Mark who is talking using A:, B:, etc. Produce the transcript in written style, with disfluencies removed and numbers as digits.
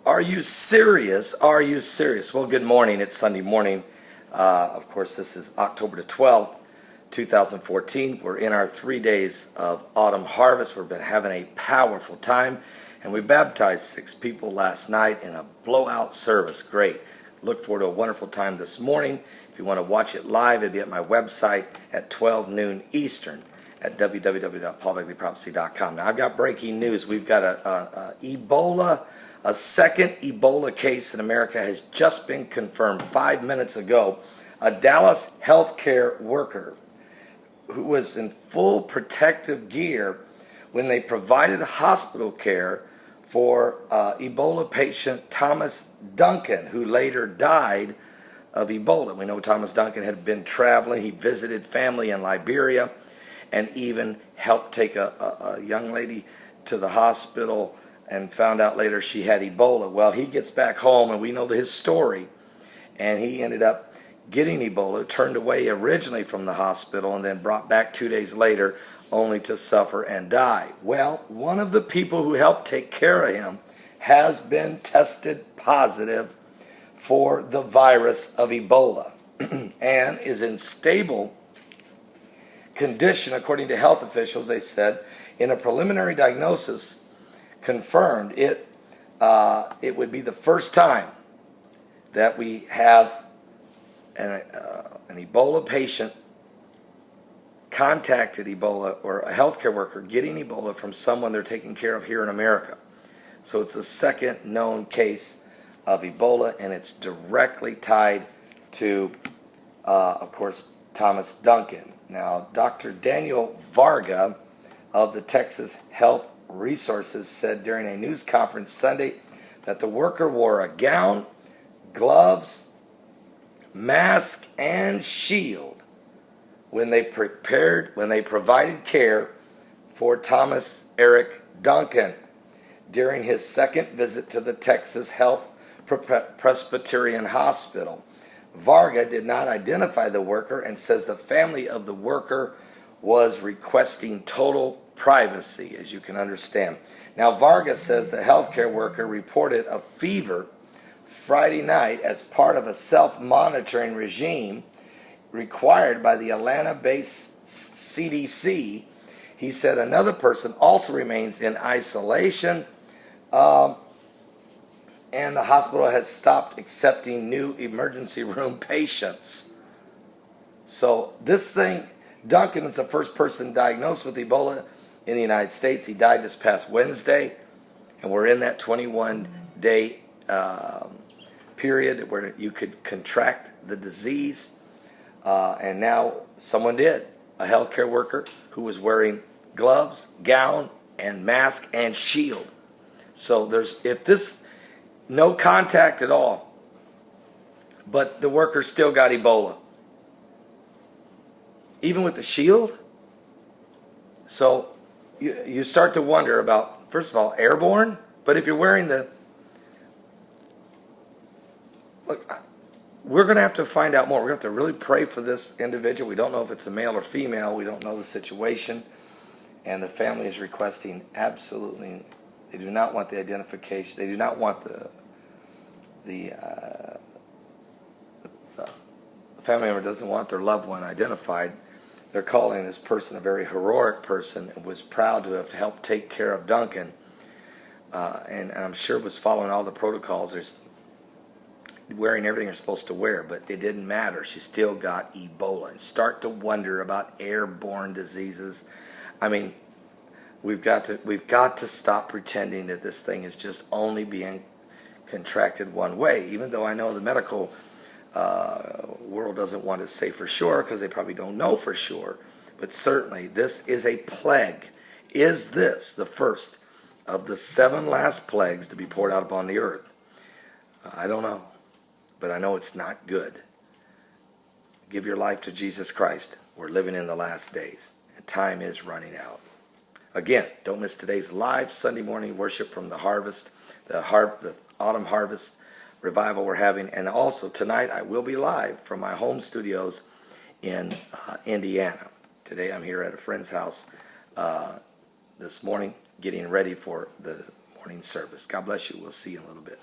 A: Are you serious? Are you serious? Well, good morning. It's Sunday morning. Of course, this is October the 12th, 2014. We're in our 3 days of autumn harvest. We've been having a powerful time, and we baptized 6 people last night in a blowout service. Great. Look forward to a wonderful time this morning. If you want to watch it live, it'll be at my website at 12 noon Eastern at www.paulbegleyprophecy.com. Now, I've got breaking news. We've got a second Ebola case in America has just been confirmed 5 minutes ago. A Dallas healthcare worker who was in full protective gear when they provided hospital care for Ebola patient Thomas Duncan, who later died of Ebola. We know Thomas Duncan had been traveling. He visited family in Liberia and even helped take a young lady to the hospital and found out later she had Ebola. Well, he gets back home, and we know his story, and he ended up getting Ebola, turned away originally from the hospital, and then brought back 2 days later only to suffer and die. Well, one of the people who helped take care of him has been tested positive for the virus of Ebola and is in stable condition, according to health officials. They said in a preliminary diagnosis confirmed it would be the first time that we have an Ebola patient contacted Ebola, or a healthcare worker getting Ebola from someone they're taking care of here in America. So it's the second known case of Ebola, and it's directly tied to, of course, Thomas Duncan. Now, Dr. Daniel Varga of the Texas Health Resources said during a news conference Sunday that the worker wore a gown, gloves, mask, and shield when they provided care for Thomas Eric Duncan during his second visit to the Texas Health Presbyterian Hospital. Varga did not identify the worker and says the family of the worker was requesting total privacy, as you can understand. Now, Varga says the healthcare worker reported a fever Friday night as part of a self-monitoring regime required by the Atlanta-based CDC. He said another person also remains in isolation, and the hospital has stopped accepting new emergency room patients. So this thing, Duncan is the first person diagnosed with Ebola in the United States. He died this past Wednesday, and we're in that 21-day period where you could contract the disease, and now someone did. A healthcare worker who was wearing gloves, gown, and mask and shield. So no contact at all, but the worker still got Ebola, even with the shield. So you start to wonder about, first of all, airborne, but if you're wearing we're going to have to find out more. We're going to have to really pray for this individual. We don't know if it's a male or female. We don't know the situation, and the family is requesting absolutely. They do not want the identification. They do not want the family member doesn't want their loved one identified. They're calling this person a very heroic person and was proud to have helped take care of Duncan, and I'm sure was following all the protocols. There's wearing everything you're supposed to wear, but it didn't matter. She still got Ebola. And start to wonder about airborne diseases. I mean, we've got to stop pretending that this thing is just only being contracted one way, even though I know the medical world doesn't want to say for sure because they probably don't know for sure. But certainly this is a plague. Is this the first of the 7 last plagues to be poured out upon the earth? I don't know, but I know it's not good. Give your life to Jesus Christ. We're living in the last days, and time is running out. Again, don't miss today's live Sunday morning worship from the harvest, the autumn harvest revival we're having. And also tonight I will be live from my home studios in Indiana. Today I'm here at a friend's house this morning getting ready for the morning service. God bless you. We'll see you in a little bit.